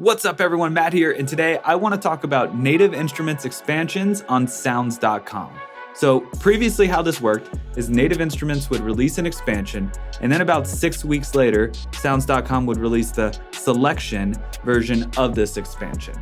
What's up everyone, Matt here, and today I want to talk about native instruments expansions on sounds.com. So previously how this worked is Native Instruments would release an expansion, and then about 6 weeks later, sounds.com would release the selection version of this expansion.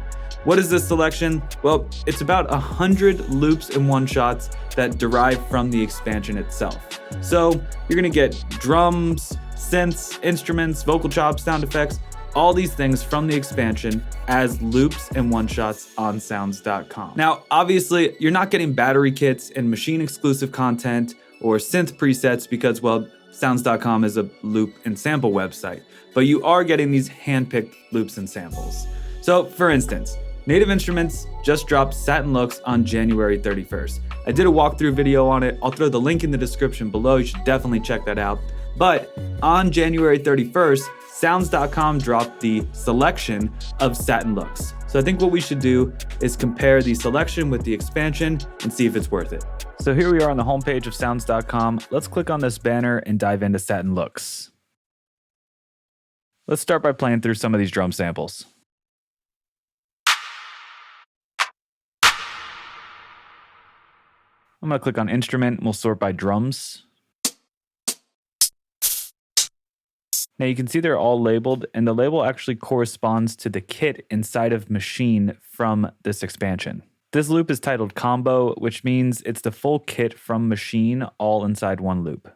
What is this selection? Well, it's about 100 loops and one-shots that derive from the expansion itself. So you're gonna get drums, synths, instruments, vocal chops, sound effects, all these things from the expansion as loops and one-shots on sounds.com. Now, obviously, you're not getting battery kits and machine-exclusive content or synth presets because, well, sounds.com is a loop and sample website, but you are getting these hand-picked loops and samples. So, for instance, Native Instruments just dropped Satin looks on January 31st. I did a walkthrough video on it. I'll throw the link in the description below. You should definitely check that out. But on January 31st, sounds.com dropped the selection of Satin looks. So I think what we should do is compare the selection with the expansion and see if it's worth it. So here we are on the homepage of sounds.com. Let's click on this banner and dive into Satin looks. Let's start by playing through some of these drum samples. I'm gonna click on instrument and we'll sort by drums. Now you can see they're all labeled, and the label actually corresponds to the kit inside of Machine from this expansion. This loop is titled Combo, which means it's the full kit from Machine all inside one loop.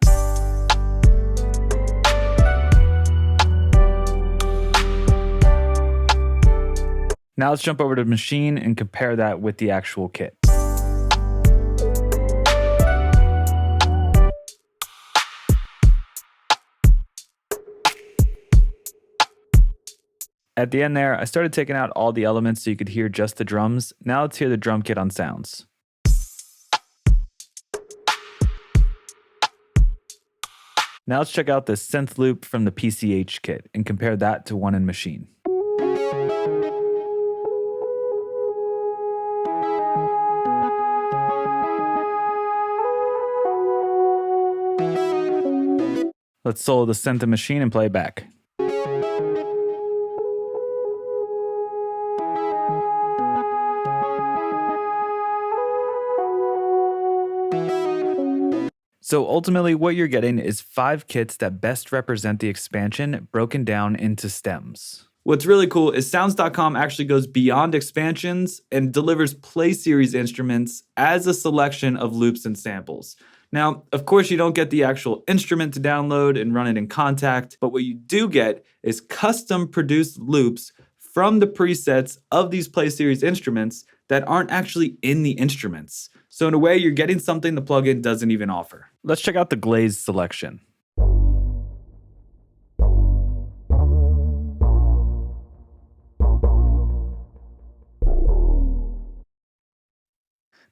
Now let's jump over to Machine and compare that with the actual kit. At the end there, I started taking out all the elements so you could hear just the drums. Now let's hear the drum kit on Sounds. Now let's check out the synth loop from the PCH kit and compare that to one in Machine. Let's solo the synth in Machine and play it back. So ultimately what you're getting is 5 kits that best represent the expansion broken down into stems. What's really cool is sounds.com actually goes beyond expansions and delivers play series instruments as a selection of loops and samples. Now, of course, you don't get the actual instrument to download and run it in Kontakt, but what you do get is custom produced loops from the presets of these play series instruments that aren't actually in the instruments. So in a way, you're getting something the plugin doesn't even offer. Let's check out the Glaze selection.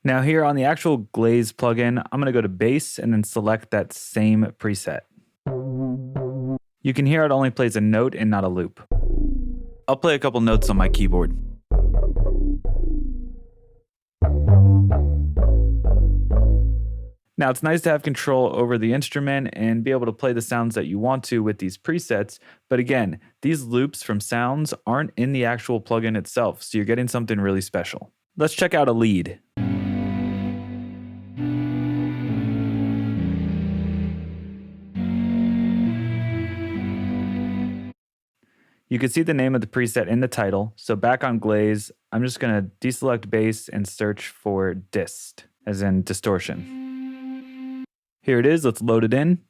Now here on the actual Glaze plugin, I'm gonna go to Bass and then select that same preset. You can hear it only plays a note and not a loop. I'll play a couple notes on my keyboard. Now, it's nice to have control over the instrument and be able to play the sounds that you want to with these presets. But again, these loops from Sounds aren't in the actual plugin itself, so you're getting something really special. Let's check out a lead. You can see the name of the preset in the title. So back on Glaze, I'm just gonna deselect bass and search for dist, as in distortion. Here it is, let's load it in.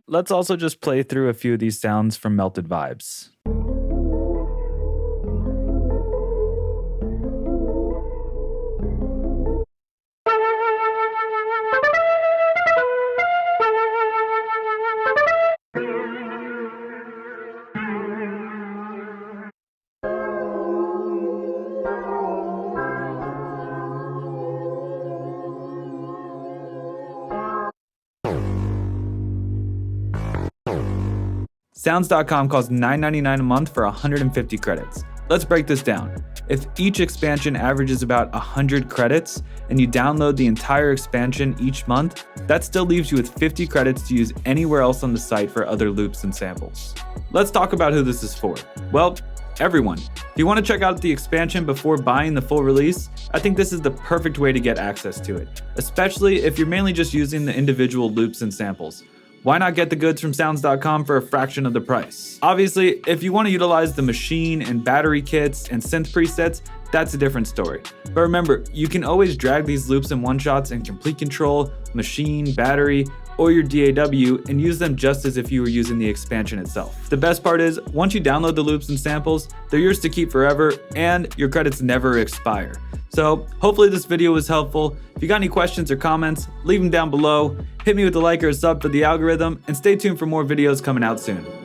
Let's also just play through a few of these sounds from Melted Vibes. Sounds.com costs $9.99 a month for 150 credits. let's break this down. If each expansion averages about 100 credits and you download the entire expansion each month, that still leaves you with 50 credits to use anywhere else on the site for other loops and samples. Let's talk about who this is for. Well, everyone. If you want to check out the expansion before buying the full release, I think this is the perfect way to get access to it, especially if you're mainly just using the individual loops and samples. Why not get the goods from sounds.com for a fraction of the price? Obviously, if you want to utilize the machine and battery kits and synth presets, that's a different story. But remember, you can always drag these loops and one-shots in Complete Control, Machine, Battery, or your DAW and use them just as if you were using the expansion itself. The best part is, once you download the loops and samples, they're yours to keep forever and your credits never expire. So hopefully this video was helpful. If you got any questions or comments, leave them down below. Hit me with a like or a sub for the algorithm and stay tuned for more videos coming out soon.